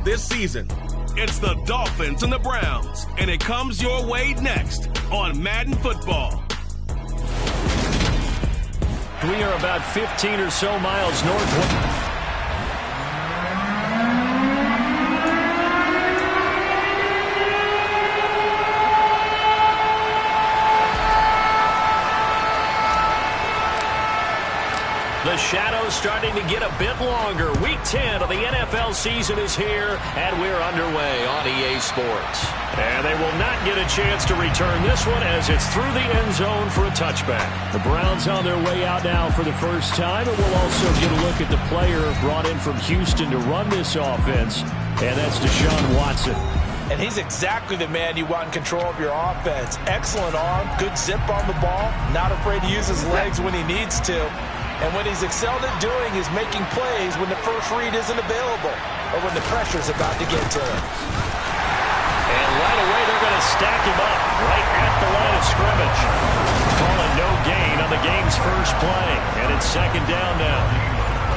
Bowl this season. It's the Dolphins and the Browns, and it comes your way next on Madden Football. We are about 15 or so miles north. The shadow's starting to get a bit longer. Week 10 of the NFL season is here, and we're underway on EA Sports. And they will not get a chance to return this one as it's through the end zone for a touchback. The Browns on their way out now for the first time, and we'll also get a look at the player brought in from Houston to run this offense, and that's Deshaun Watson. And he's exactly the man you want in control of your offense. Excellent arm, good zip on the ball, not afraid to use his legs when he needs to. And what he's excelled at doing is making plays when the first read isn't available or when the pressure's about to get to him. And right away, they're going to stack him up right at the line of scrimmage. Calling no gain on the game's first play. And it's second down now.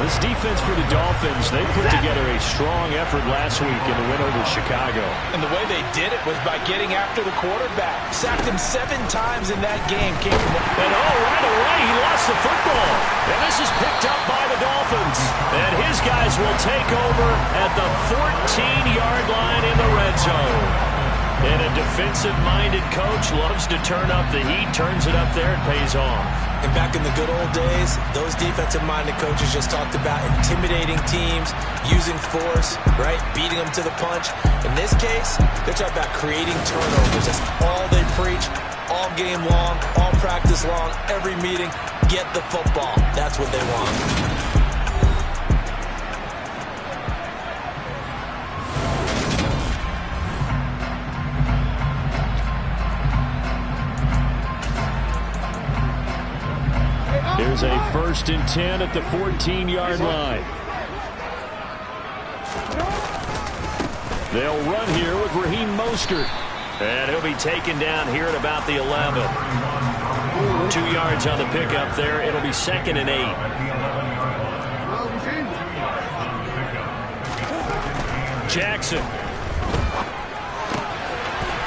This defense for the Dolphins, they put together a strong effort last week in the win over Chicago. And the way they did it was by getting after the quarterback. Sacked him 7 times in that game. And right away, he lost the football. And this is picked up by the Dolphins. And his guys will take over at the 14-yard line in the red zone. And a defensive-minded coach loves to turn up the heat, turns it up there, and pays off. And back in the good old days, those defensive-minded coaches just talked about intimidating teams, using force, right, beating them to the punch. In this case, they're talking about creating turnovers. That's all they preach, all game long, all practice long, every meeting. Get the football. That's what they want. Here's a 1st and 10 at the 14-yard line. They'll run here with Raheem Mostert. And he'll be taken down here at about the 11. 2 yards on the pickup there. It'll be 2nd and 8. Jackson.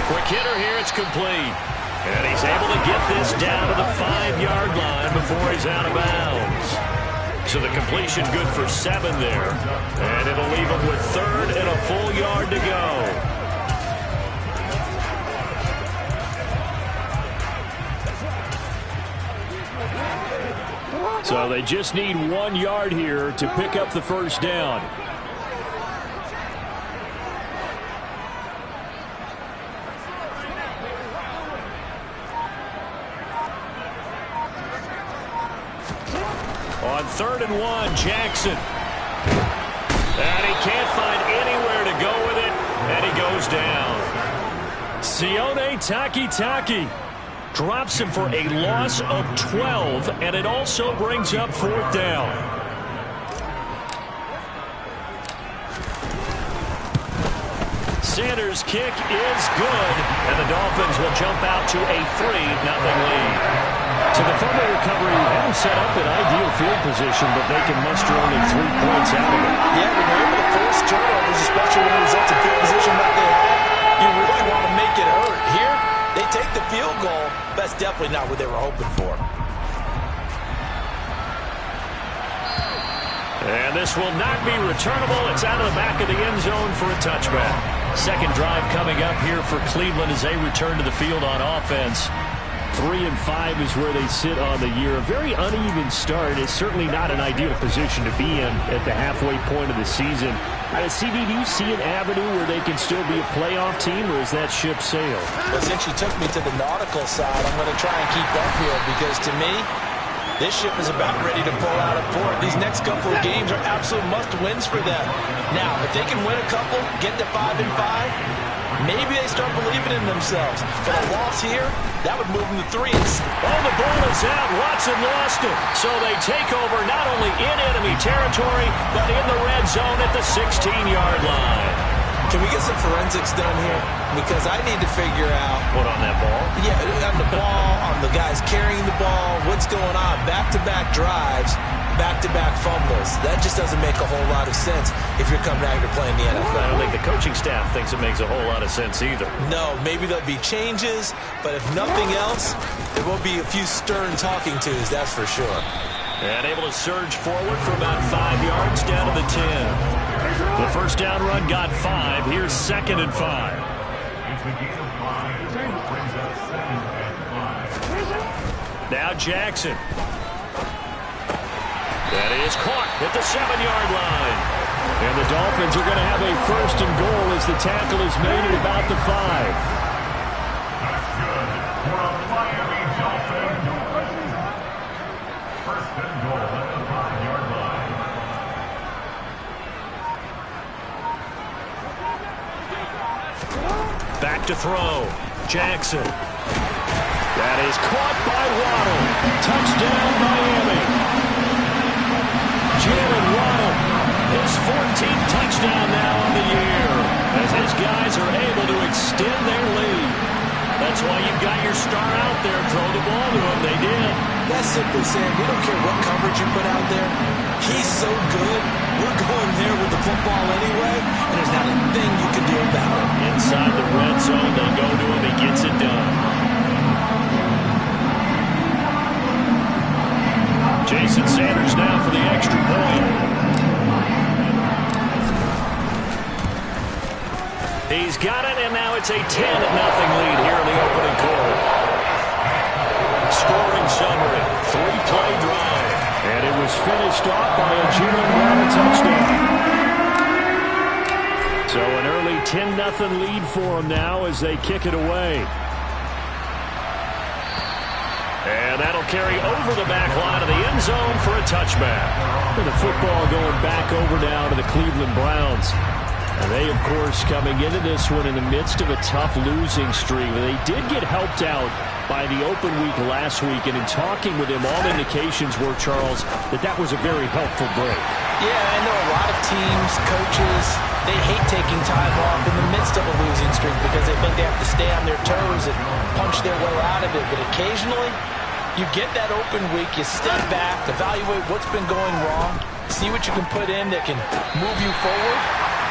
Quick hitter here. It's complete. And he's able to get this down to the 5-yard line before he's out of bounds. So the completion good for 7 there. And it'll leave him with 3rd and a full yard to go. So they just need 1 yard here to pick up the first down. On 3rd and 1, Jackson. And he can't find anywhere to go with it, and he goes down. Sione Takitaki drops him for a loss of 12, and it also brings up 4th down. Sanders' kick is good, and the Dolphins will jump out to a 3-0 lead. So the fumble recovery hadn't set up an ideal field position, but they can muster only 3 points out of it. Yeah, when you're able to force turnovers, especially when it results in field position like they had, you really want to make it hurt. Here, they take the field goal. That's definitely not what they were hoping for. And this will not be returnable. It's out of the back of the end zone for a touchback. Second drive coming up here for Cleveland as they return to the field on offense. 3-5 is where they sit on the year. A very uneven start. It's certainly not an ideal position to be in at the halfway point of the season. CD, do you see an avenue where they can still be a playoff team, or is that ship sailed? Well, since you took me to the nautical side, I'm going to try and keep up here because, to me, this ship is about ready to pull out of port. These next couple of games are absolute must-wins for them. Now, if they can win a couple, get to 5-5, maybe they start believing in themselves. But a loss here, that would move them to 3. Oh, the ball is out. Watson lost it. So they take over not only in enemy territory, but in the red zone at the 16-yard line. Can we get some forensics done here? Because I need to figure out... What, on that ball? Yeah, on the ball, on the guys carrying the ball, what's going on. Back-to-back drives, back-to-back fumbles. That just doesn't make a whole lot of sense if you're coming out here playing the NFL. I don't think coaching staff thinks it makes a whole lot of sense either. No, maybe there'll be changes, but if nothing else, there will be a few stern talking tos, that's for sure. And able to surge forward for about 5 yards down to the 10. The first down run got 5. Here's 2nd and 5. Now Jackson. That is caught at the 7-yard line. And the Dolphins are going to have a 1st and goal as the tackle is made at about the 5. That's good for a Miami Dolphin. 1st and goal at the 5-yard line. Back to throw. Jackson. That is caught by Waddle. Touchdown, Miami. Jalen Waddle, his 14th touchdown now on the year, as his guys are able to extend their lead. That's why you've got your star out there. Throw the ball to him. They did. That's simply saying we don't care what coverage you put out there. He's so good. We're going there with the football anyway, and there's not a thing you can do about it. Inside the red zone, they go to him. He gets it done. Jason Sanders now for the extra point. He's got it, and now it's a 10-0 lead here in the opening quarter. Scoring summary, 3-play drive. And it was finished off by a Jalen Waddle touchdown. So an early 10-0 lead for them now as they kick it away. And that'll carry over the back line of the end zone for a touchback. And the football going back over now to the Cleveland Browns. And they, of course, coming into this one in the midst of a tough losing streak. They did get helped out by the open week last week. And in talking with him, all indications were, Charles, that was a very helpful break. Yeah, I know a lot of teams, coaches, they hate taking time off in the midst of a losing streak because they think they have to stay on their toes and punch their way out of it. But occasionally, you get that open week, you step back, evaluate what's been going wrong, see what you can put in that can move you forward,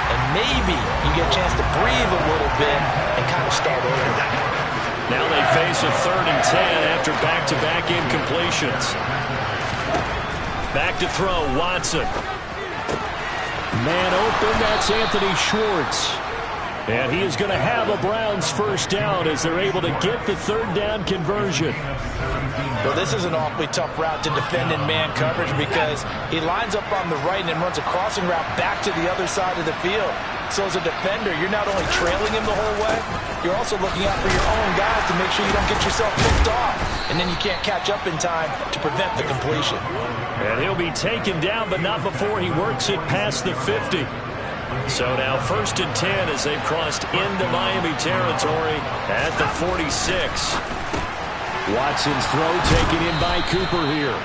and maybe you get a chance to breathe a little bit and kind of start over. Now they face a 3rd and 10 after back-to-back incompletions. Back to throw, Watson. Man open, that's Anthony Schwartz. And he is going to have a Browns 1st down as they're able to get the 3rd down conversion. Well, this is an awfully tough route to defend in man coverage because he lines up on the right and then runs a crossing route back to the other side of the field. So as a defender, you're not only trailing him the whole way, you're also looking out for your own guys to make sure you don't get yourself picked off. And then you can't catch up in time to prevent the completion. And he'll be taken down, but not before he works it past the 50. So now 1st and 10 as they've crossed into Miami territory at the 46. Watson's throw taken in by Cooper here.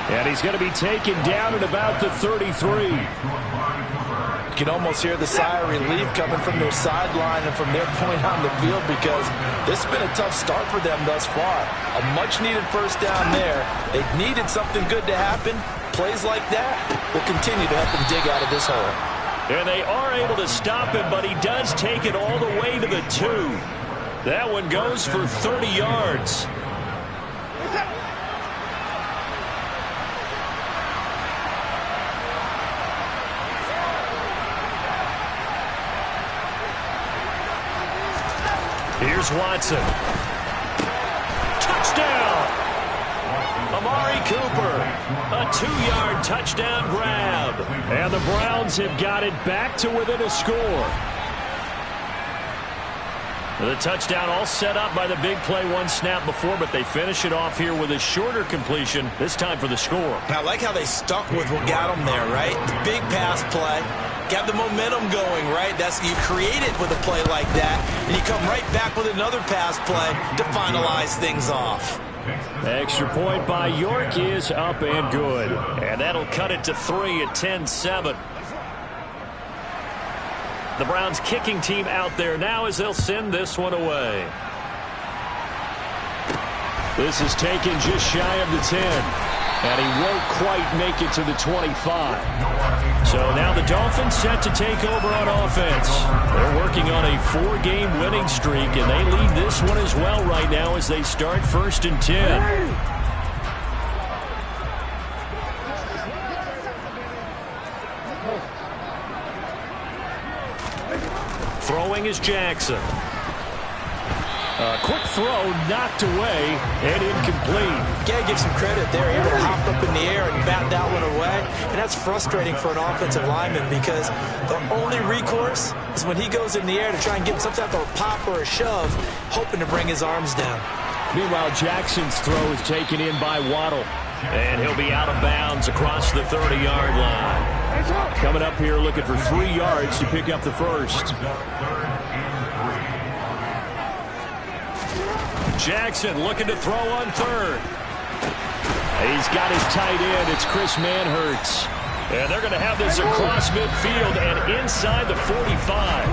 And he's going to be taken down at about the 33. You can almost hear the sigh of relief coming from their sideline and from their point on the field because this has been a tough start for them thus far. A much-needed 1st down there. They needed something good to happen. Plays like that will continue to help them dig out of this hole. And they are able to stop him, but he does take it all the way to the 2. That one goes for 30 yards. Here's Watson. Touchdown! Amari Cooper. A 2-yard touchdown grab. And the Browns have got it back to within a score. The touchdown all set up by the big play one snap before, but they finish it off here with a shorter completion, this time for the score. I like how they stuck with what got them there, right? The big pass play. Got the momentum going, right? That's you create it with a play like that, and you come right back with another pass play to finalize things off. Extra point by York is up and good. And that'll cut it to 3 at 10-7. The Browns kicking team out there now as they'll send this one away. This is taken just shy of the 10. And he won't quite make it to the 25. So now the Dolphins set to take over on offense. They're working on a 4-game winning streak, and they lead this one as well right now as they start 1st and 10. Throwing is Jackson. Quick throw, knocked away, and incomplete. Gotta give some credit there. Able to hop up in the air and bat that one away. And that's frustrating for an offensive lineman because the only recourse is when he goes in the air to try and get some type of a pop or a shove, hoping to bring his arms down. Meanwhile, Jackson's throw is taken in by Waddle. And he'll be out of bounds across the 30-yard line. Coming up here looking for 3 yards to pick up the first. Jackson looking to throw on 3rd. He's got his tight end. It's Chris Manhertz. And they're going to have this across midfield and inside the 45.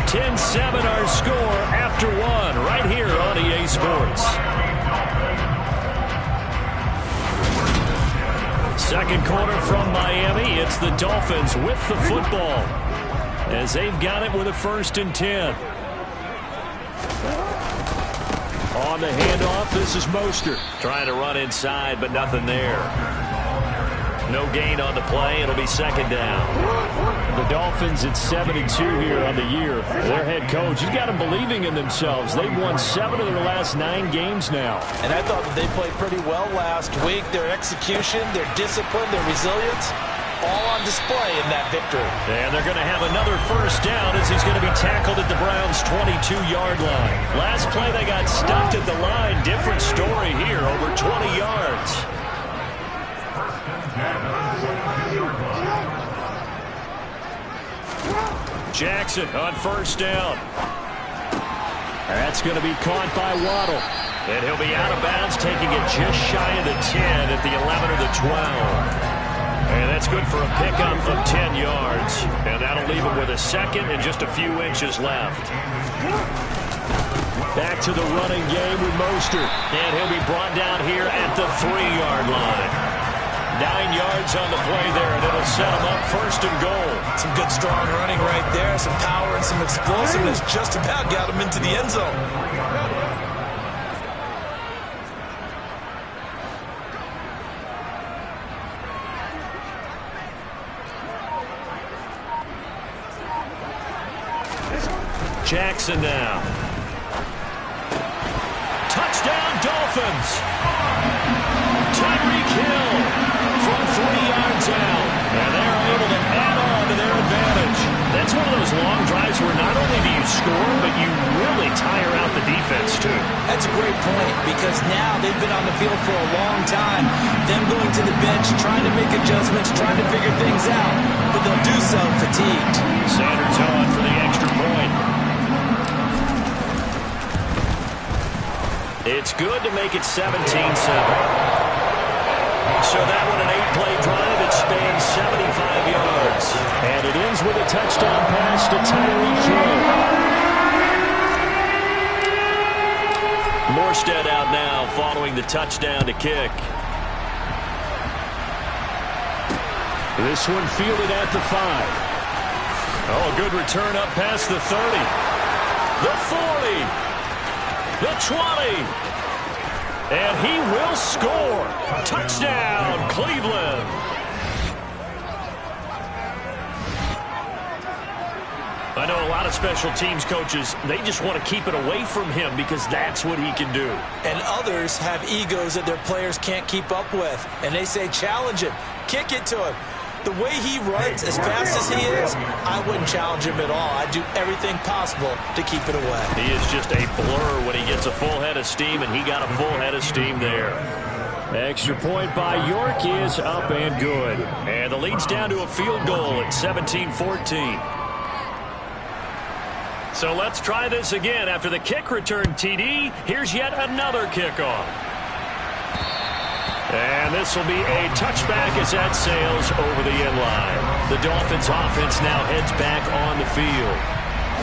10-7 our score after 1 right here on EA Sports. Second quarter from Miami. It's the Dolphins with the football as they've got it with a 1st and 10. On the handoff, this is Mostert. Trying to run inside, but nothing there. No gain on the play. It'll be 2nd down. The Dolphins at 7-2 here on the year. Their head coach, he's got them believing in themselves. They've won 7 of their last 9 games now. And I thought that they played pretty well last week. Their execution, their discipline, their resilience, all on display in that victory. And they're going to have another 1st down as he's going to be tackled at the Browns' 22-yard line. Last play they got stuffed at the line. Different story here, over 20 yards. Jackson on 1st down. That's going to be caught by Waddle. And he'll be out of bounds, taking it just shy of the 10 at the 11 or the 12. And that's good for a pickup of 10 yards. And that'll leave him with a 2nd and just a few inches left. Back to the running game with Mostert. And he'll be brought down here at the 3-yard line. 9 yards on the play there, and it'll set him up 1st and goal. Some good, strong running right there. Some power and some explosiveness. Just about got him into the end zone. Jackson now. Touchdown, Dolphins. Tyreek Hill from 3 yards out. And they're able to add on to their advantage. That's one of those long drives where not only do you score, but you really tire out the defense, too. That's a great point because now they've been on the field for a long time. Them going to the bench, trying to make adjustments, trying to figure things out. But they'll do so fatigued. Sanders on for the extra point. It's good to make it 17-7. So that one an 8-play drive. It spans 75 yards. And it ends with a touchdown pass to Tyreek Hill. Morstead out now following the touchdown to kick. This one fielded at the 5. Oh, a good return up past the 30. The 40. The 20. And he will score. Touchdown, Cleveland. I know a lot of special teams coaches, they just want to keep it away from him because that's what he can do. And others have egos that their players can't keep up with. And they say, challenge him. Kick it to him. The way he runs as fast as he is, I wouldn't challenge him at all. I'd do everything possible to keep it away. He is just a blur when he gets a full head of steam, and he got a full head of steam there. Extra point by York is up and good. And the lead's down to a field goal at 17-14. So let's try this again. After the kick return TD, here's yet another kickoff. And this will be a touchback as that sails over the end line. The Dolphins offense now heads back on the field.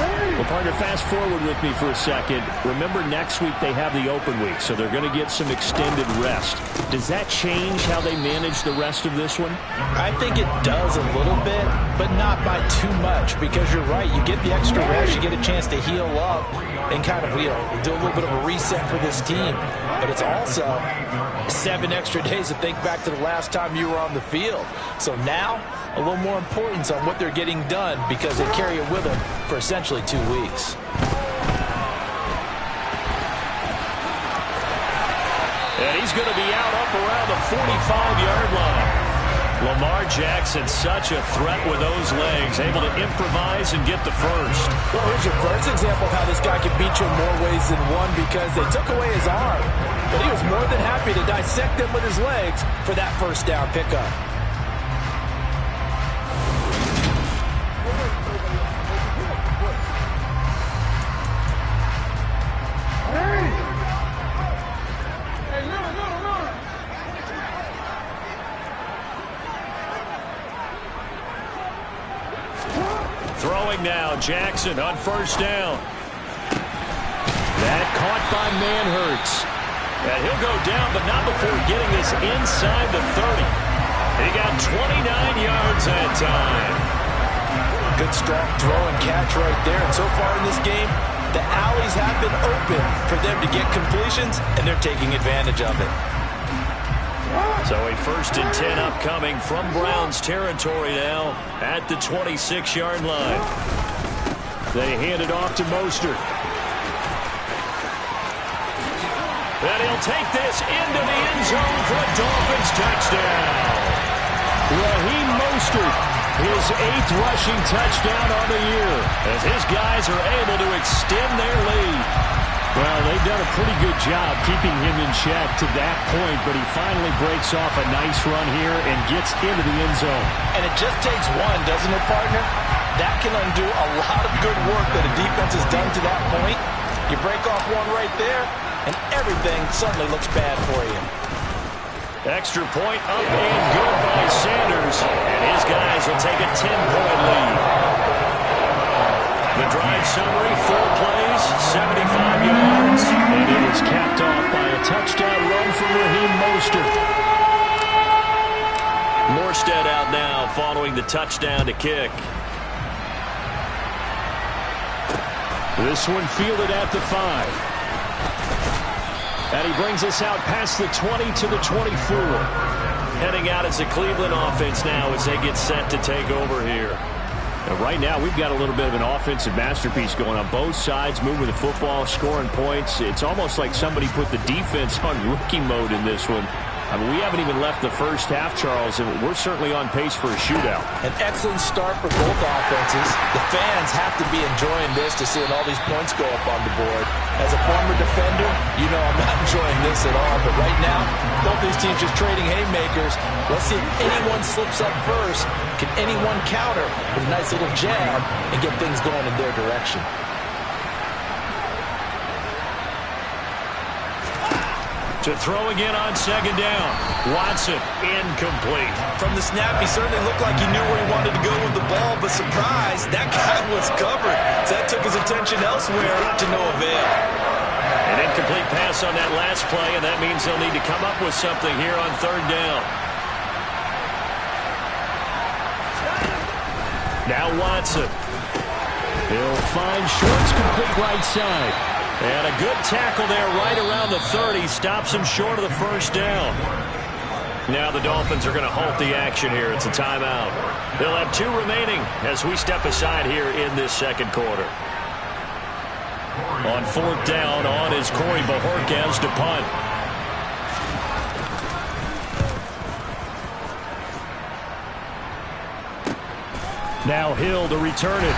Well, partner, fast forward with me for a second. Remember, next week they have the open week, so they're going to get some extended rest. Does that change how they manage the rest of this one? I think it does a little bit, but not by too much, because you're right. You get the extra rest, you get a chance to heal up and kind of do a little bit of a reset for this team. But it's also 7 extra days to think back to the last time you were on the field. So now, a little more importance on what they're getting done because they carry it with them for essentially 2 weeks. And he's going to be out up around the 45-yard line. Lamar Jackson, such a threat with those legs, able to improvise and get the first. Well, here's your first example of how this guy can beat you in more ways than one, because they took away his arm, but he was more than happy to dissect them with his legs for that first down pickup. Throwing now, Jackson on first down. That caught by Manhertz. And he'll go down, but not before getting this inside the 30. He got 29 yards that time. Good strong throw and catch right there. And so far in this game, the alleys have been open for them to get completions, and they're taking advantage of it. So a 1st and 10 upcoming from Browns territory now at the 26-yard line. They hand it off to Mostert. And he'll take this into the end zone for a Dolphins touchdown. Raheem Mostert, his 8th rushing touchdown on the year, as his guys are able to extend their lead. Well, they've done a pretty good job keeping him in check to that point, but he finally breaks off a nice run here and gets into the end zone. And it just takes one, doesn't it, partner? That can undo a lot of good work that a defense has done to that point. You break off one right there, and everything suddenly looks bad for you. Extra point up and good by Sanders, and his guys will take a 10-point lead. The drive summary, 4 plays, 75 yards. And it was capped off by a touchdown run from Raheem Mostert. Morstead out now following the touchdown to kick. This one fielded at the 5. And he brings us out past the 20 to the 24. Heading out as the Cleveland offense now as they get set to take over here. And right now, we've got a little bit of an offensive masterpiece going on both sides, moving the football, scoring points. It's almost like somebody put the defense on rookie mode in this one. I mean, we haven't even left the first half, Charles, and we're certainly on pace for a shootout. An excellent start for both offenses. The fans have to be enjoying this to seeing all these points go up on the board. As a former defender, you know I'm not enjoying this at all. But right now, both these teams just trading haymakers. Let's see if anyone slips up first. Can anyone counter with a nice little jab and get things going in their direction? To throw again on second down. Watson, incomplete. From the snap, he certainly looked like he knew where he wanted to go with the ball, but surprise, that guy was covered. So that took his attention elsewhere to no avail. An incomplete pass on that last play, and that means they'll need to come up with something here on third down. Now Watson. He'll find Shorts complete right side. And a good tackle there right around the 30. Stops him short of the first down. Now the Dolphins are going to halt the action here. It's a timeout. They'll have 2 remaining as we step aside here in this second quarter. On fourth down, on is Corey Bojorquez to punt. Now Hill to return it.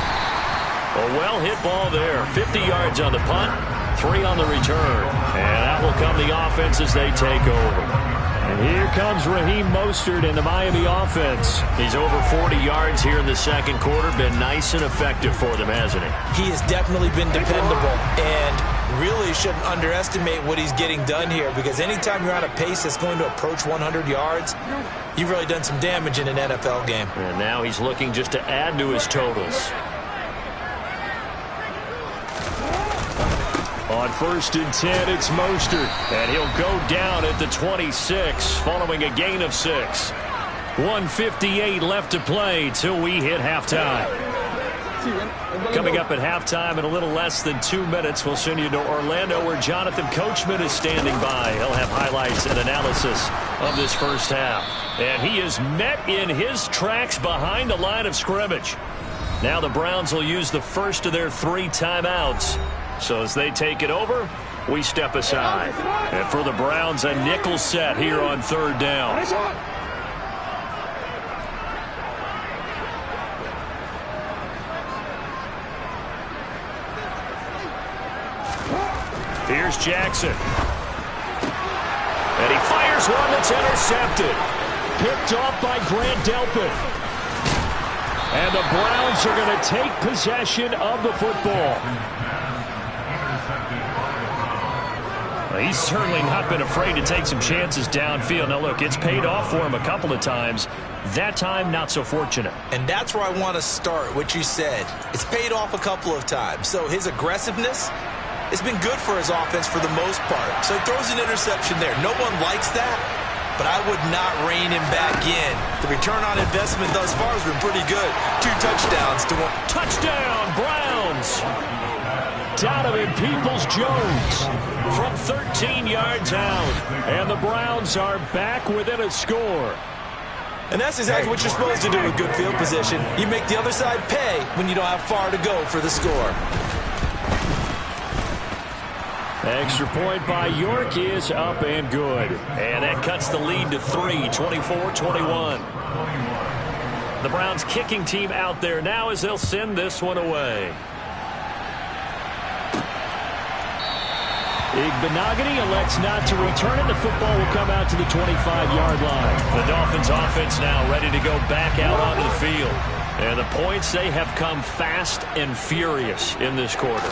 A well-hit ball there. 50 yards on the punt, 3 on the return. And that will come the offense as they take over. And here comes Raheem Mostert in the Miami offense. He's over 40 yards here in the second quarter. Been nice and effective for them, hasn't he? He has definitely been dependable. And really shouldn't underestimate what he's getting done here, because anytime you're on a pace that's going to approach 100 yards, you've really done some damage in an NFL game. And now he's looking just to add to his totals. On 1st and 10, it's Mostert, and he'll go down at the 26 following a gain of 6. 1:58 left to play till we hit halftime. Coming up at halftime in a little less than 2 minutes, we'll send you to Orlando where Jonathan Coachman is standing by. He'll have highlights and analysis of this first half. And he is met in his tracks behind the line of scrimmage. Now the Browns will use the first of their 3 timeouts. So as they take it over, we step aside. And for the Browns, a nickel set here on 3rd down. Here's Jackson. And he fires one that's intercepted. Picked off by Grant Delpit. And the Browns are going to take possession of the football. Well, he's certainly not been afraid to take some chances downfield. Now, look, it's paid off for him a couple of times. That time, not so fortunate. And that's where I want to start, what you said. It's paid off a couple of times. So his aggressiveness, it's been good for his offense for the most part. So he throws an interception there. No one likes that, but I would not rein him back in. The return on investment thus far has been pretty good. 2 touchdowns to 1. Touchdown, Browns! Donovan Peoples-Jones from 13 yards out. And the Browns are back within a score. And that's exactly what you're supposed to do with good field position. You make the other side pay when you don't have far to go for the score. Extra point by York is up and good. And that cuts the lead to 3, 24-21. The Browns kicking team out there now as they'll send this one away. Igbenogany elects not to return it. The football will come out to the 25-yard line. The Dolphins offense now ready to go back out onto the field. And the points, they have come fast and furious in this quarter.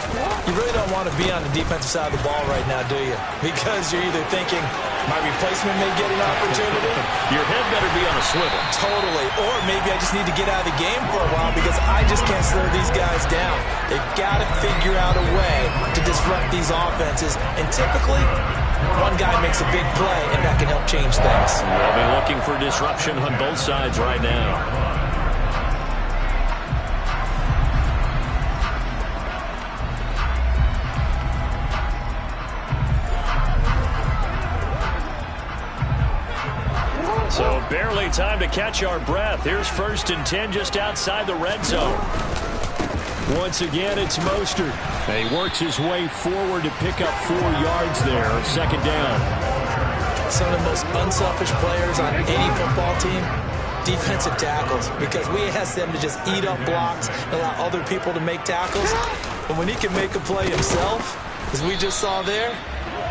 You really don't want to be on the defensive side of the ball right now, do you? Because you're either thinking, my replacement may get an opportunity. Your head better be on a swivel. Totally. Or maybe I just need to get out of the game for a while because I just can't slow these guys down. They've got to figure out a way to disrupt these offenses. And typically, one guy makes a big play, and that can help change things. They'll be looking for disruption on both sides right now. So barely time to catch our breath. Here's 1st and 10 just outside the red zone. Once again, it's Mostert. He works his way forward to pick up 4 yards there on 2nd down. Some of the most unselfish players on any football team, defensive tackles, because we ask them to just eat up blocks and allow other people to make tackles. But when he can make a play himself, as we just saw there,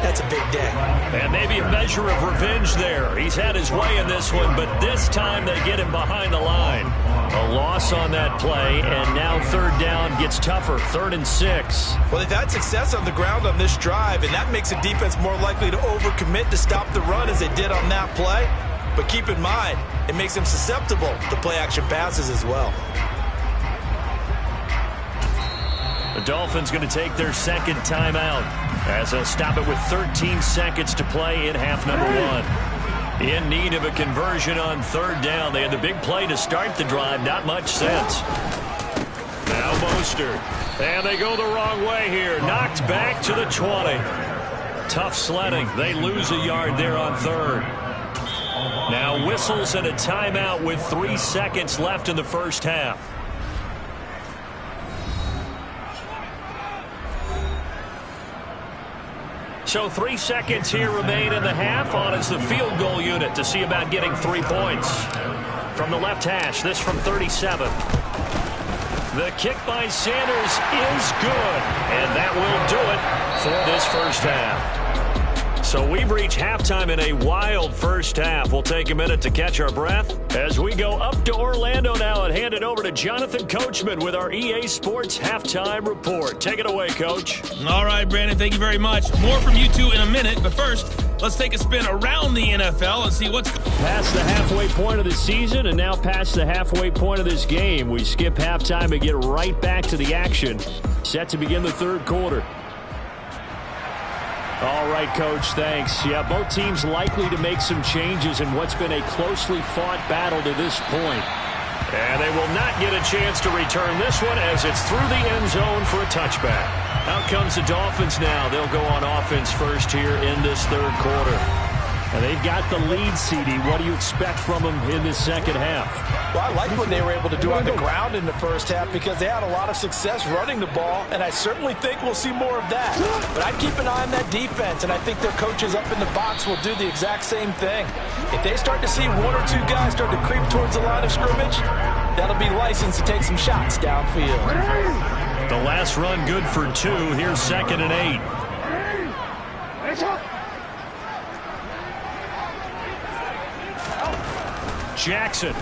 that's a big day. And maybe a measure of revenge there. He's had his way in this one, but this time they get him behind the line. A loss on that play, and now 3rd down gets tougher. 3rd and 6. Well, they've had success on the ground on this drive, and that makes a defense more likely to overcommit to stop the run as they did on that play. But keep in mind, it makes them susceptible to play-action passes as well. The Dolphins going to take their 2nd timeout as they'll stop it with 13 seconds to play in half number 1. In need of a conversion on 3rd down. They had the big play to start the drive. Not much sense. Now Mostert. And they go the wrong way here. Knocked back to the 20. Tough sledding. They lose a yard there on 3rd. Now whistles and a timeout with 3 seconds left in the first half. So 3 seconds here remain in the half. On is the field goal unit to see about getting 3 points. From the left hash, this from 37. The kick by Sanders is good. And that will do it for this first half. So we've reached halftime in a wild first half. We'll take a minute to catch our breath as we go up to Orlando now and hand it over to Jonathan Coachman with our EA Sports Halftime Report. Take it away, Coach. All right, Brandon, thank you very much. More from you two in a minute, but first, let's take a spin around the NFL and see what's past the halfway point of the season and now past the halfway point of this game. We skip halftime and get right back to the action. Set to begin the 3rd quarter. All right, Coach, thanks. Yeah, both teams likely to make some changes in what's been a closely fought battle to this point. And they will not get a chance to return this one as it's through the end zone for a touchback. Out comes the Dolphins now. They'll go on offense first here in this third quarter. And they've got the lead, CD. What do you expect from them in the second half? Well, I like what they were able to do on the ground in the first half because they had a lot of success running the ball, and I certainly think we'll see more of that. But I'd keep an eye on that defense, and I think their coaches up in the box will do the exact same thing. If they start to see one or two guys start to creep towards the line of scrimmage, that'll be licensed to take some shots downfield. The last run good for 2. Here's 2nd and 8. Jackson.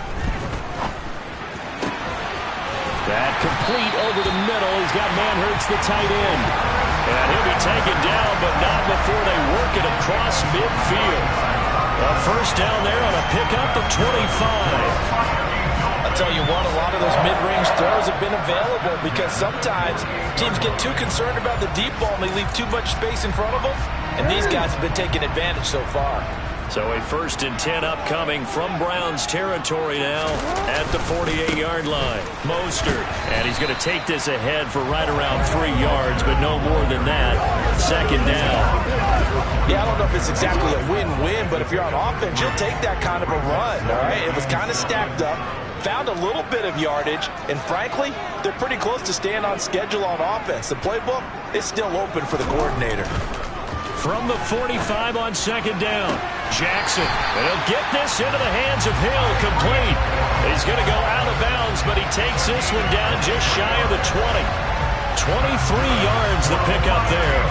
That complete over the middle. He's got Manhertz, the tight end. And he'll be taken down, but not before they work it across midfield. A first down there on a pickup of 25. I'll tell you what, a lot of those mid-range throws have been available because sometimes teams get too concerned about the deep ball and they leave too much space in front of them. And these guys have been taking advantage so far. So a 1st and 10 upcoming from Browns territory now at the 48-yard line. Mostert, and he's going to take this ahead for right around 3 yards, but no more than that. 2nd down. Yeah, I don't know if it's exactly a win-win, but if you're on offense, you'll take that kind of a run, all right? It was kind of stacked up, found a little bit of yardage, and frankly, they're pretty close to staying on schedule on offense. The playbook is still open for the coordinator. From the 45 on 2nd down, Jackson. He'll get this into the hands of Hill, complete. He's going to go out of bounds, but he takes this one down just shy of the 20. 23 yards the pickup there.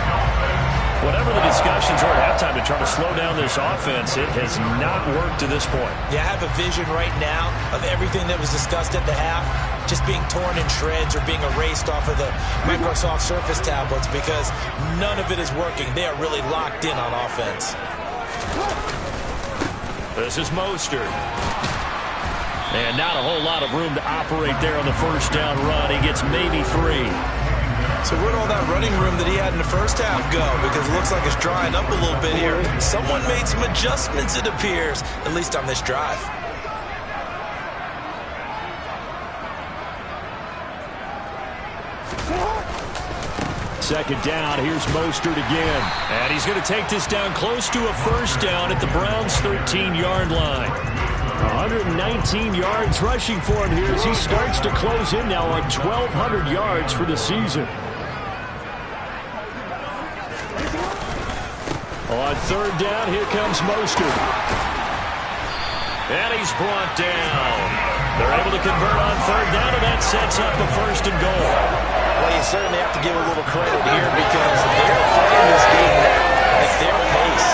Whatever the discussions are at halftime to try to slow down this offense, it has not worked to this point. Yeah, I have a vision right now of everything that was discussed at the half just being torn in shreds or being erased off of the Microsoft Surface tablets because none of it is working. They are really locked in on offense. This is Mostert. And not a whole lot of room to operate there on the first down run. He gets maybe 3. So where'd all that running room that he had in the first half go? Because it looks like it's drying up a little bit here. Someone made some adjustments, it appears, at least on this drive. Second down, here's Mostert again. And he's going to take this down close to a first down at the Browns' 13-yard line. 119 yards rushing for him here as he starts to close in now on 1,200 yards for the season. On 3rd down, here comes Mostert. And he's brought down. They're able to convert on 3rd down, and that sets up the 1st and goal. Well, you certainly have to give a little credit here because they're playing this game now at their pace.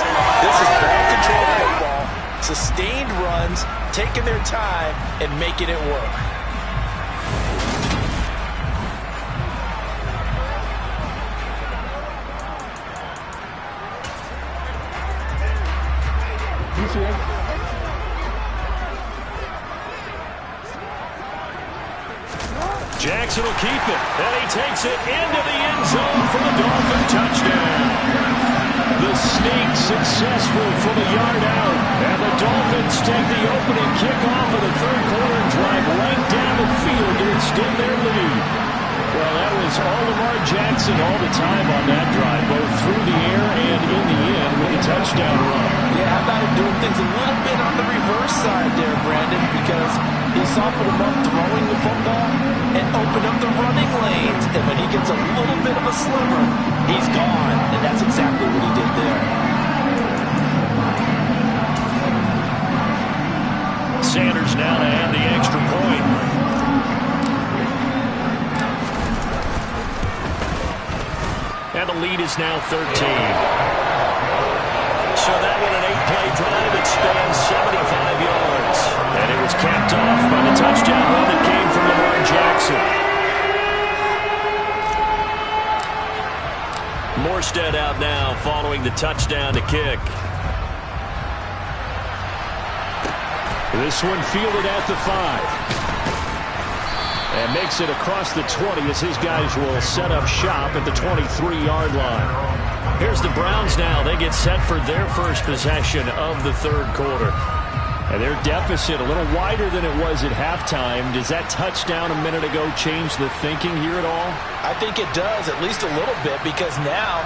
This is ball control football, sustained runs, taking their time, and making it work. Jackson will keep it, and he takes it into the end zone for the Dolphin touchdown. The sneak successful from a yard out, and the Dolphins take the opening kickoff of the third quarter and drive right down the field to extend their lead. Well, that was all Lamar Jackson all the time on that drive, both through the air and in the end with a touchdown run. Yeah, how about him doing things a little bit on the reverse side there, Brandon, because he softened him up throwing the football and opened up the running lanes. And when he gets a little bit of a sliver, he's gone. And that's exactly what he did there. Sanders now to add the extra point. And the lead is now 13. So that one an 8-play drive. It spans 75 yards. And it was capped off by the touchdown run that came from Lamar Jackson. Morstead out now following the touchdown to kick. This one fielded at the 5. And makes it across the 20 as his guys will set up shop at the 23-yard line. Here's the Browns now. They get set for their first possession of the third quarter. And their deficit a little wider than it was at halftime. Does that touchdown a minute ago change the thinking here at all? I think it does, at least a little bit, because now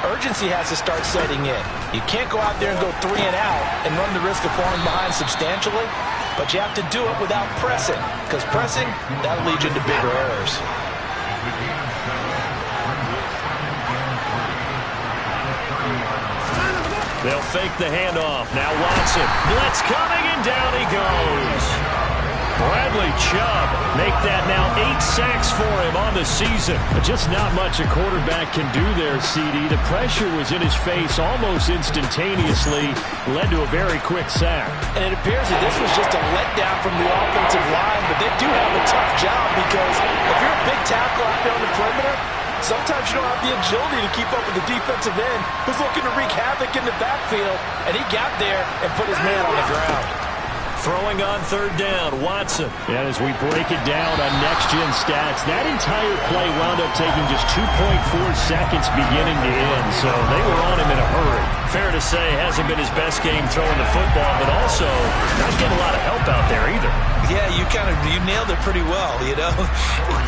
urgency has to start setting in. You can't go out there and go 3 and out and run the risk of falling behind substantially, but you have to do it without pressing, because pressing, that'll lead you into bigger errors. They'll fake the handoff. Now Watson. Blitz coming, and down he goes. Bradley Chubb make that now 8 sacks for him on the season. Just not much a quarterback can do there, CD. The pressure was in his face almost instantaneously. Led to a very quick sack. And it appears that this was just a letdown from the offensive line, but they do have a tough job because if you're a big tackle out there on the perimeter, sometimes you don't have the agility to keep up with the defensive end who's looking to wreak havoc in the backfield, and he got there and put his man on the ground. Throwing on third down, Watson. And as we break it down on next-gen stats, that entire play wound up taking just 2.4 seconds beginning to end, so they were on him in a hurry. Fair to say, hasn't been his best game throwing the football, but also not getting a lot of help out there either. Yeah, you nailed it pretty well, you know.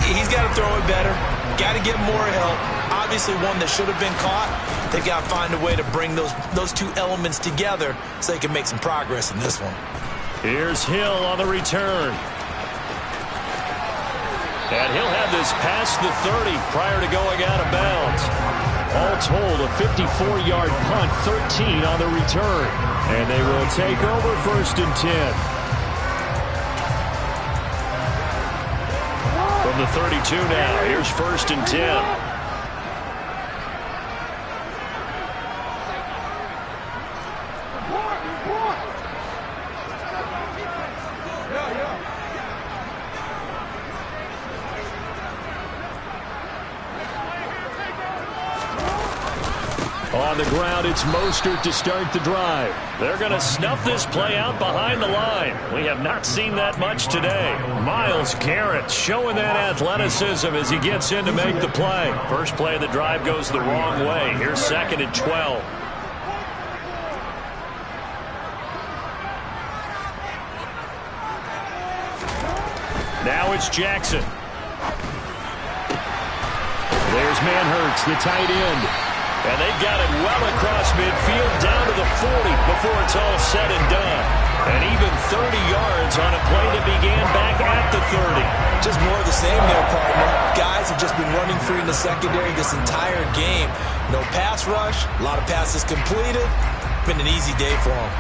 He's got to throw it better, got to get more help. Obviously one that should have been caught. They got to find a way to bring those two elements together so they can make some progress in this one. Here's Hill on the return. And he'll have this past the 30 prior to going out of bounds. All told, a 54-yard punt, 13 on the return. And they will take over 1st and 10. From the 32 now, here's 1st and 10. On the ground, it's Mostert to start the drive. They're going to snuff this play out behind the line. We have not seen that much today. Myles Garrett showing that athleticism as he gets in to make the play. First play of the drive goes the wrong way. Here's 2nd and 12. Now it's Jackson. There's Manhertz, the tight end. And they've got it well across midfield, down to the 40 before it's all said and done. And even 30 yards on a play that began back at the 30. Just more of the same there, partner. Guys have just been running free in the secondary this entire game. No pass rush, a lot of passes completed. Been an easy day for them.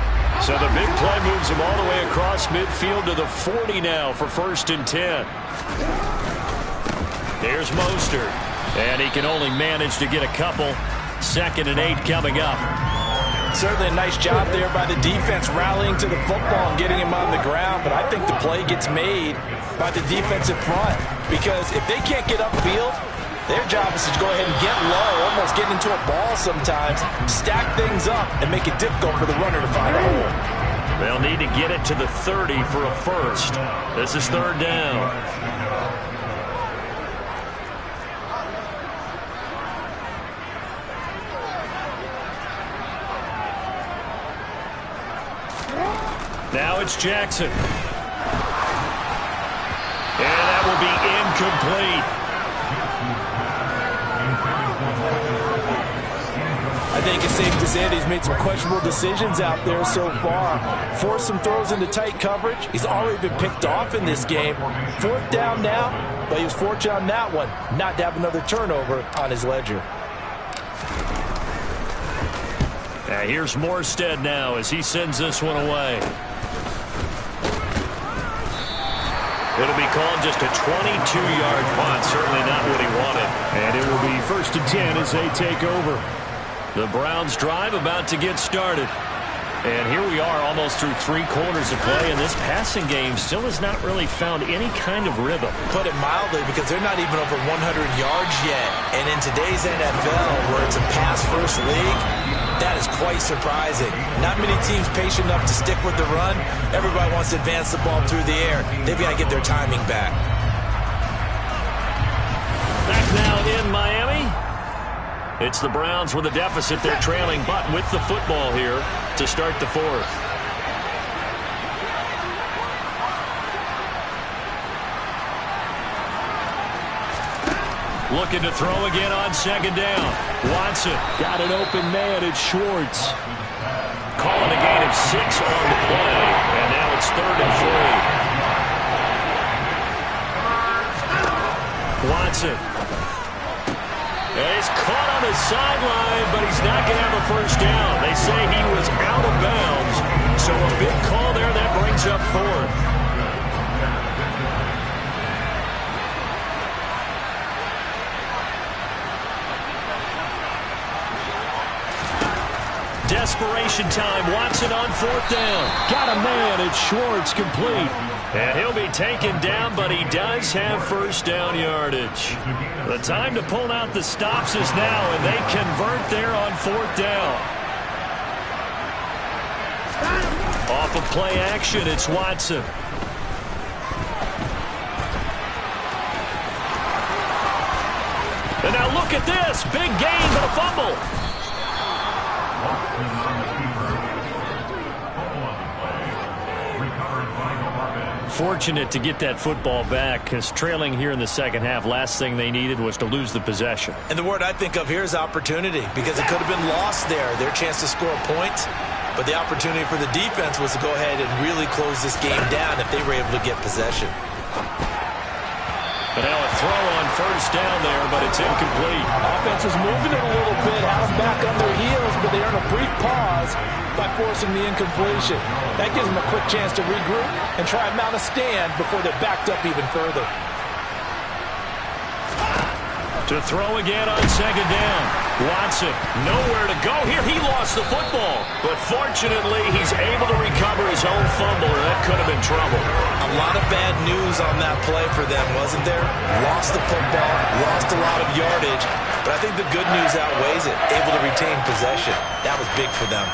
So the big play moves them all the way across midfield to the 40 now for 1st and 10. There's Mostert. And he can only manage to get a couple. 2nd and 8 coming up. Certainly a nice job there by the defense rallying to the football and getting him on the ground, but I think the play gets made by the defensive front because if they can't get upfield, their job is to go ahead and get low, almost get into a ball sometimes, stack things up, and make it difficult for the runner to find a hole. They'll need to get it to the 30 for a first. This is 3rd down. Now it's Jackson. And that will be incomplete. I think it's safe to say that he's made some questionable decisions out there so far. Forced some throws into tight coverage. He's already been picked off in this game. 4th down now, but he was fortunate on that one not to have another turnover on his ledger. Now here's Morstead now as he sends this one away. It'll be called just a 22-yard punt. Certainly not what he wanted. And it will be 1st and 10 as they take over. The Browns drive about to get started. And here we are almost through 3 quarters of play, and this passing game still has not really found any kind of rhythm. Put it mildly, because they're not even over 100 yards yet. And in today's NFL, where it's a pass-first league, that is quite surprising. Not many teams patient enough to stick with the run. Everybody wants to advance the ball through the air. They've got to get their timing back. Back now in Miami. It's the Browns with a deficit. They're trailing, but with the football here to start the fourth. Looking to throw again on second down. Watson got an open man. It's Schwartz. Calling a gain of 6 on the play, and now it's 3rd and 3. Watson. And he's caught on the sideline, but he's not going to have a first down. They say he was out of bounds, so a big call there that brings up 4th. Desperation time. Watson on 4th down. Got a man. It's Schwartz, complete. And he'll be taken down, but he does have first down yardage. The time to pull out the stops is now, and they convert there on 4th down. Off of play action, it's Watson. And now look at this. Big gain, but a fumble. Fortunate to get that football back, because trailing here in the second half, last thing they needed was to lose the possession. And the word I think of here is opportunity, because it could have been lost there, their chance to score a point. But the opportunity for the defense was to go ahead and really close this game down if they were able to get possession. But now a throw on first down there, but it's incomplete. Offense is moving it a little bit, had them back on their heels, but they earn a brief pause by forcing the incompletion. That gives them a quick chance to regroup and try and mount a stand before they're backed up even further. To throw again on second down. Watson, nowhere to go here. He lost the football. But fortunately, he's able to recover his own fumble, or that could have been trouble. A lot of bad news on that play for them, wasn't there? Lost the football, lost a lot of yardage. But I think the good news outweighs it. Able to retain possession. That was big for them.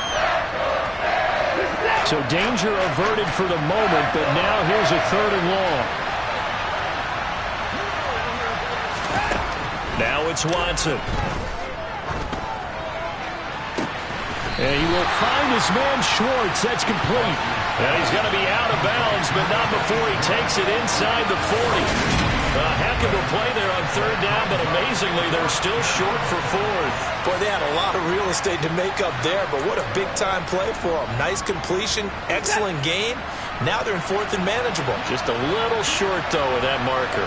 So danger averted for the moment, but now here's a 3rd and long. Now it's Watson. And he will find his man Schwartz. That's complete. And he's going to be out of bounds, but not before he takes it inside the 40. A heck of a play there on 3rd down, but amazingly, they're still short for 4th. Boy, they had a lot of real estate to make up there, but what a big-time play for them. Nice completion, excellent game. Now they're in 4th and manageable. Just a little short, though, with that marker.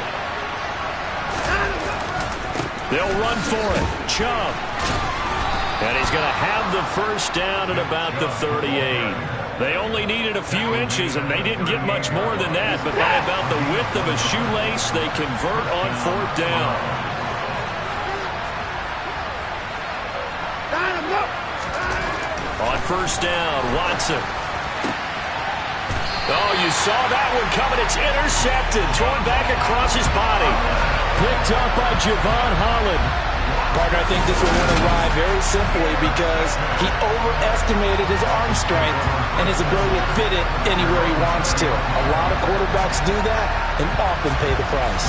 They'll run for it. Chubb. And he's going to have the first down at about the 38. They only needed a few inches, and they didn't get much more than that. But by about the width of a shoelace, they convert on 4th down. On first down, Watson. Oh, you saw that one coming. It's intercepted. Thrown back across his body. Picked up by Javon Holland. Partner, I think this one went awry very simply because he overestimated his arm strength and his ability to fit it anywhere he wants to. A lot of quarterbacks do that and often pay the price.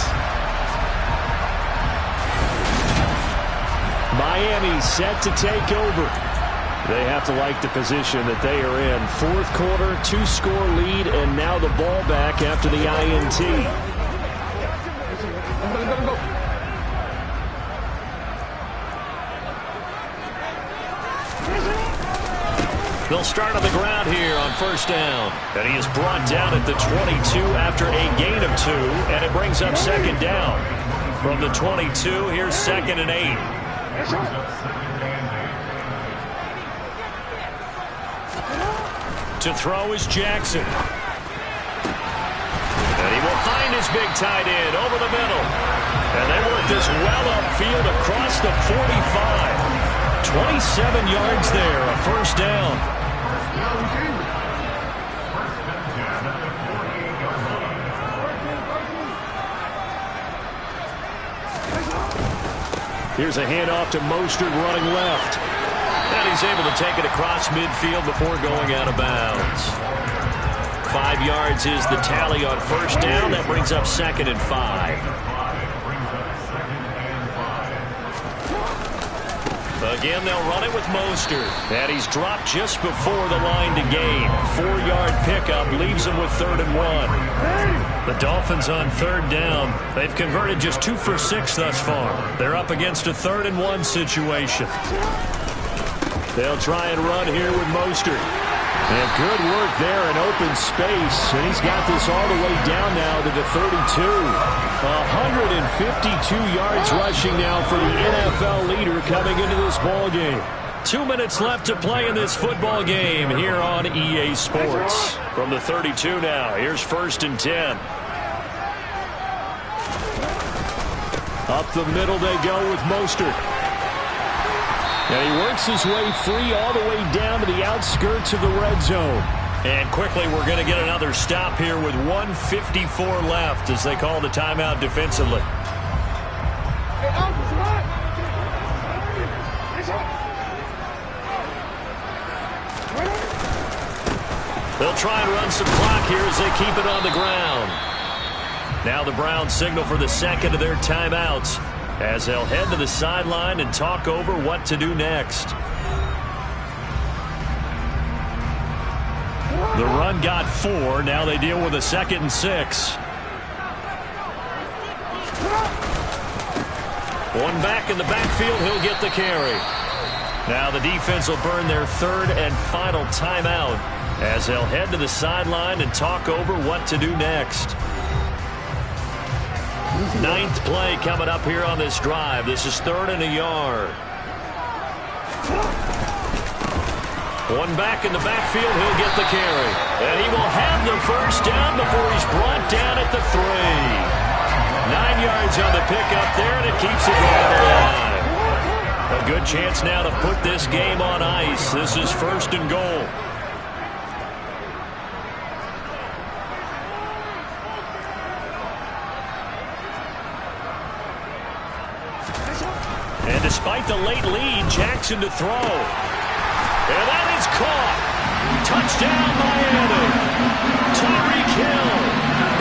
Miami set to take over. They have to like the position that they are in. 4th quarter, 2-score lead, and now the ball back after the INT. They'll start on the ground here on first down. And he is brought down at the 22 after a gain of 2, and it brings up second down. From the 22, here's 2nd and 8. To throw is Jackson. And he will find his big tight end over the middle. And they work this well upfield across the 45. 27 yards there, a first down. Here's a handoff to Mostert running left. And he's able to take it across midfield before going out of bounds. 5 yards is the tally on first down. That brings up 2nd and 5. Again, they'll run it with Mostert. And he's dropped just before the line to gain. 4-yard pickup leaves him with 3rd and 1. The Dolphins on 3rd down. They've converted just 2 for 6 thus far. They're up against a 3rd and 1 situation. They'll try and run here with Mostert. And good work there in open space. And he's got this all the way down now to the 32. 152 yards rushing now for the NFL leader coming into this ball game. 2 minutes left to play in this football game here on EA Sports. From the 32 now, here's 1st and 10. Up the middle they go with Mostert. And he works his way free all the way down to the outskirts of the red zone. And quickly we're going to get another stop here with 1:54 left as they call the timeout defensively. They'll try and run some clock here as they keep it on the ground. Now the Browns signal for the second of their timeouts as they'll head to the sideline and talk over what to do next. The run got 4. Now they deal with a 2nd and 6. One back in the backfield. He'll get the carry. Now the defense will burn their 3rd and final timeout as they'll head to the sideline and talk over what to do next. 9th play coming up here on this drive. This is 3rd and a yard. One back in the backfield. He'll get the carry. And he will have the 1st down before he's brought down at the 3. 9 yards on the pickup there, and it keeps it alive. A good chance now to put this game on ice. This is 1st and goal. And despite the late lead, Jackson to throw. And that is caught. Touchdown, Miami. Tyreek Hill.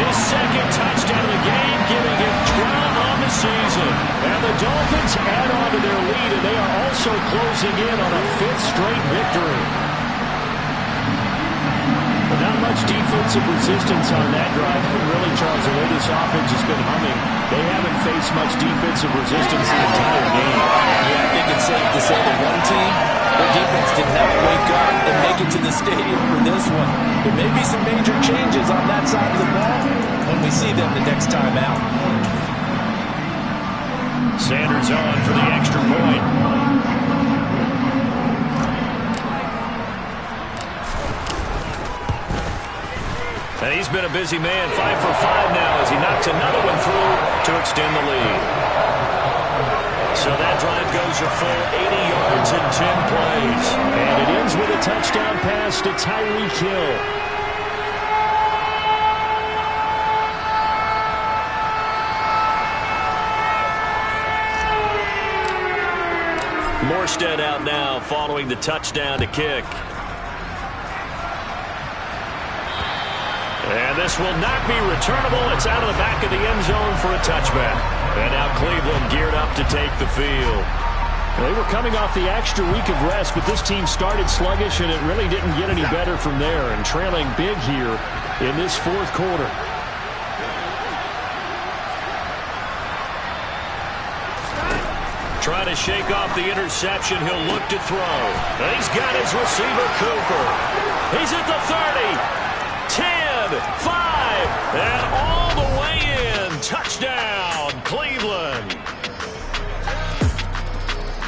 His 2nd touchdown of the game, giving him 12 on the season. And the Dolphins add on to their lead, and they are also closing in on a 5th straight victory. But not much defensive resistance on that drive. Really, Charles, the way this offense has been humming, they haven't faced much defensive resistance the entire game. Yeah, I think it's safe to say that one team, their defense did not wake up and make it to the stadium for this one. There may be some major changes on that side of the ball when we see them the next time out. Sanders on for the extra point. And he's been a busy man, 5 for 5 now as he knocks another one through to extend the lead. So that drive goes a full 80 yards in 10 plays. And it ends with a touchdown pass to Tyreek Hill. Morstead out now following the touchdown to kick. And this will not be returnable. It's out of the back of the end zone for a touchback. And now Cleveland geared up to take the field. They were coming off the extra week of rest, but this team started sluggish, and it really didn't get any better from there. And trailing big here in this 4th quarter. Trying to shake off the interception. He'll look to throw. And he's got his receiver, Cooper. He's at the 30. 10, 5, and all the way in. Touchdown, Cleveland.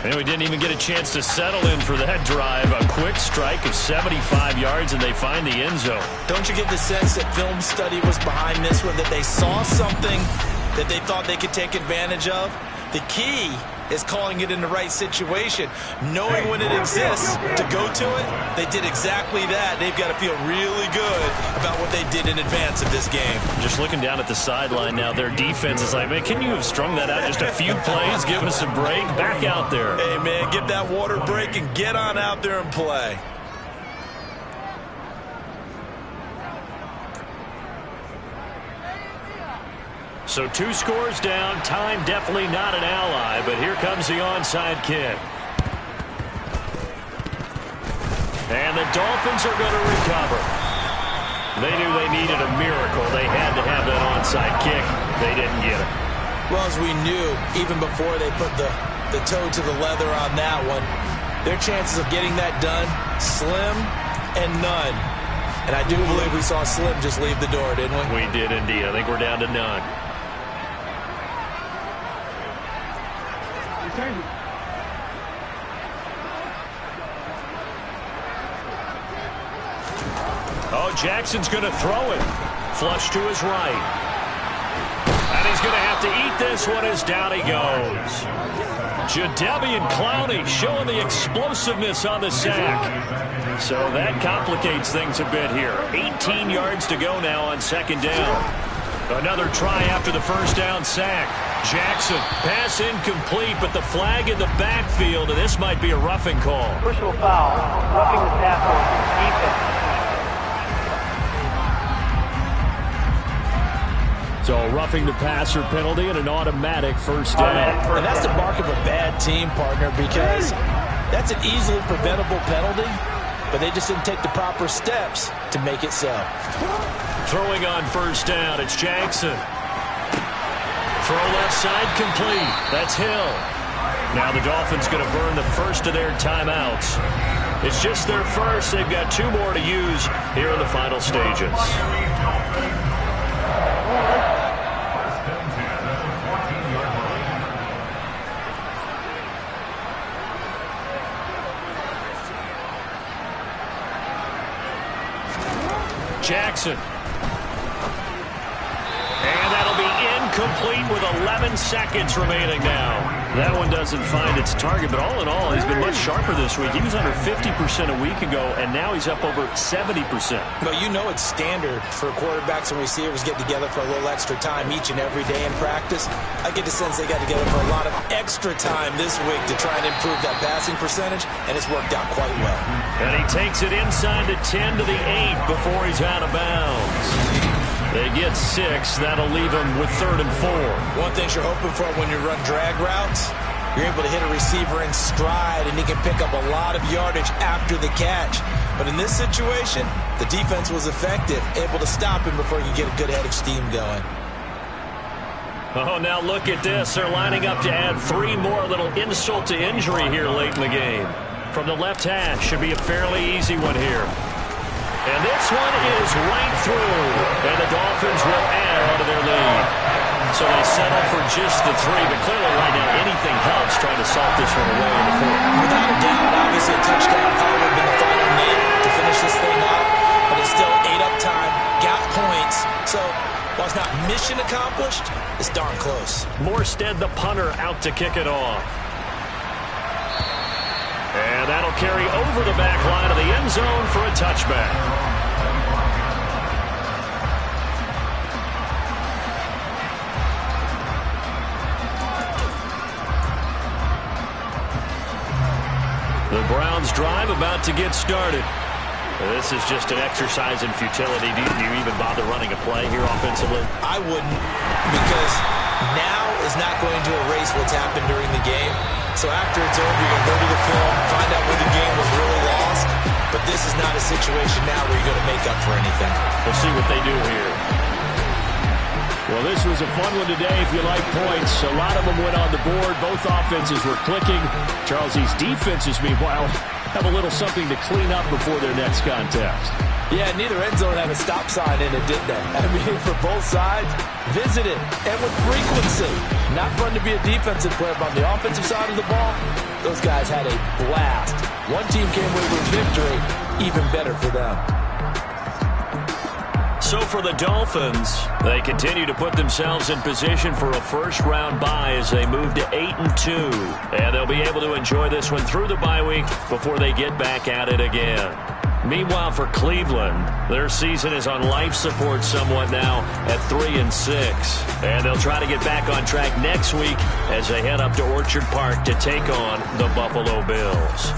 And we didn't even get a chance to settle in for that drive. A quick strike of 75 yards, and they find the end zone. Don't you get the sense that film study was behind this one, that they saw something that they thought they could take advantage of? The key is calling it in the right situation, knowing when it exists to go to it. They did exactly that. They've got to feel really good about what they did in advance of this game. Just looking down at the sideline now, their defense is like, man, can you have strung that out just a few plays, give us a break? Back out there. Hey, man, get that water break and get on out there and play. So 2 scores down. Time definitely not an ally, but here comes the onside kick. And the Dolphins are going to recover. They knew they needed a miracle. They had to have that onside kick. They didn't get it. Well, as we knew, even before they put the toe to the leather on that one, their chances of getting that done, slim and none. And I do believe we saw Slim just leave the door, didn't we? We did indeed. I think we're down to none. Oh, Jackson's going to throw it. Flush to his right. And he's going to have to eat this one as down he goes. Jadeveon Clowney showing the explosiveness on the sack. So that complicates things a bit here. 18 yards to go now on second down. Another try after the first down sack. Jackson, pass incomplete, but the flag in the backfield, and this might be a roughing call. Personal foul, roughing the tackle, defense. So roughing the passer penalty and an automatic first down. And that's the mark of a bad team, partner, because that's an easily preventable penalty, but they just didn't take the proper steps to make it so. Throwing on first down, it's Jackson. Throw left side complete. That's Hill. Now the Dolphins going to burn the first of their timeouts. It's just their first. They've got 2 more to use here in the final stages. Jackson. And that'll be incomplete with 11 seconds remaining now. That one doesn't find its target, but all in all, he's been much sharper this week. He was under 50% a week ago, and now he's up over 70%. But you know it's standard for quarterbacks and receivers get together for a little extra time each and every day in practice. I get the sense they got together for a lot of extra time this week to try and improve that passing percentage, and it's worked out quite well. And he takes it inside the 10 to the 8 before he's out of bounds. They get 6. That'll leave him with 3rd and 4. One thing you're hoping for when you run drag routes, you're able to hit a receiver in stride, and he can pick up a lot of yardage after the catch. But in this situation, the defense was effective, able to stop him before he could get a good head of steam going. Oh, now look at this. They're lining up to add 3 more. A little insult to injury here late in the game. From the left hash, should be a fairly easy one here. And this one is right through. And the Dolphins will add onto their lead. So they settle for just the 3. But clearly right now anything helps trying to salt this one away in the 4th. Without a doubt, obviously a touchdown probably would have been the final nail to finish this thing off. But it's still 8 up time, got points. So while it's not mission accomplished, it's darn close. Morstead, the punter, out to kick it off. And that'll carry over the back line of the end zone for a touchback. The Browns drive about to get started. This is just an exercise in futility. Do you even bother running a play here offensively? I wouldn't, because now is not going to erase what's happened during the game. So after it's over, you're going to go to the film, find out where the game was really lost. But this is not a situation now where you're going to make up for anything. We'll see what they do here. Well, this was a fun one today if you like points. A lot of them went on the board. Both offenses were clicking. Charles's defenses, meanwhile, have a little something to clean up before their next contest. Yeah, neither end zone had a stop sign in it, did they? I mean, for both sides, visit it, and with frequency. Not fun to be a defensive player, but on the offensive side of the ball, those guys had a blast. One team came away with victory, even better for them. So for the Dolphins, they continue to put themselves in position for a first-round bye as they move to 8-2. And they'll be able to enjoy this one through the bye week before they get back at it again. Meanwhile, for Cleveland, their season is on life support somewhat now at 3-6. And they'll try to get back on track next week as they head up to Orchard Park to take on the Buffalo Bills.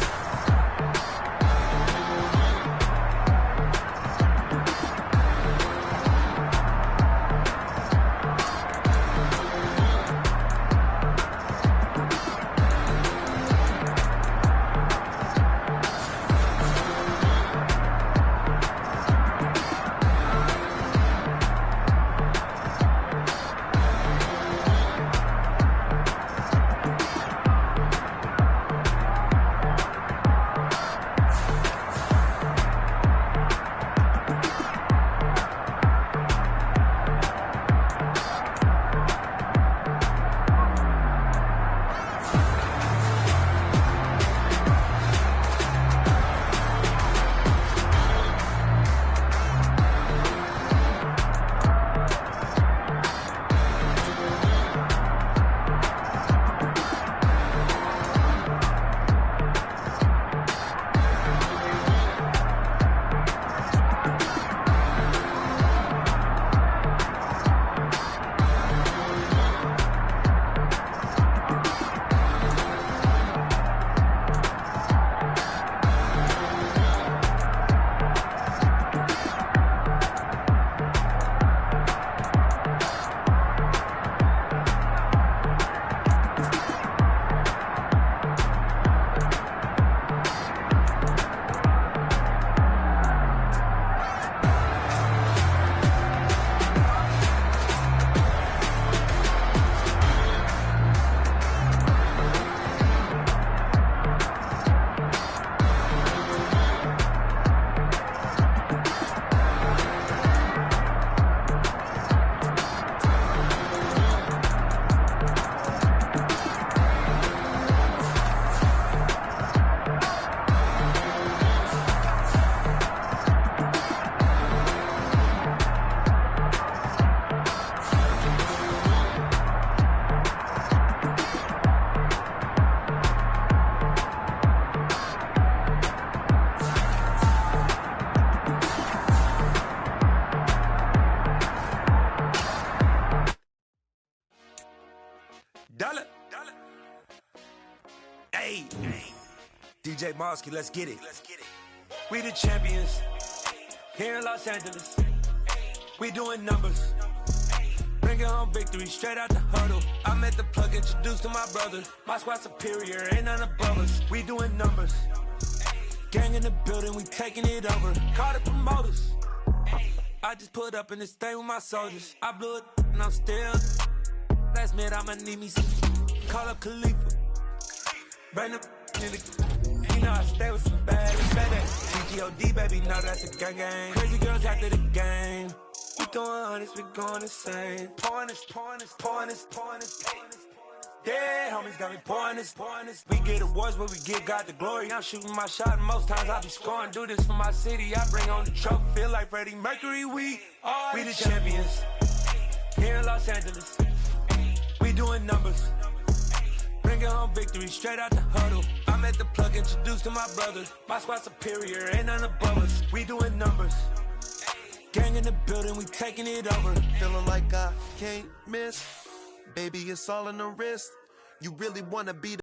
Hey, DJ Mosky, let's get it. We the champions here in Los Angeles. We doing numbers. Bringing home victory straight out the huddle. I met the plug, introduced to my brother. My squad superior, ain't none above us. We doing numbers. Gang in the building, we taking it over. Call the promoters. I just put up in this thing with my soldiers. I blew it and I'm still. Last minute I'ma need me some. Call up Khalifa. Bring the nigga. You know I stay with some bad and TGOD, baby, know that's a gang. Crazy girls after the game. We doing honest, we going insane. Pouring this. Dead homies got me pouring this. We get awards, but we give God the glory. I'm shooting my shot, and most times I be scoring. Do this for my city, I bring on the trophy. Feel like Freddie Mercury, we the champions here in Los Angeles. We doing numbers. Bringing home victory straight out the huddle. I met the plug, introduced to my brother. My squad superior, ain't none above us. We doing numbers. Gang in the building, we taking it over. Feeling like I can't miss. Baby, it's all in the wrist. You really wanna be the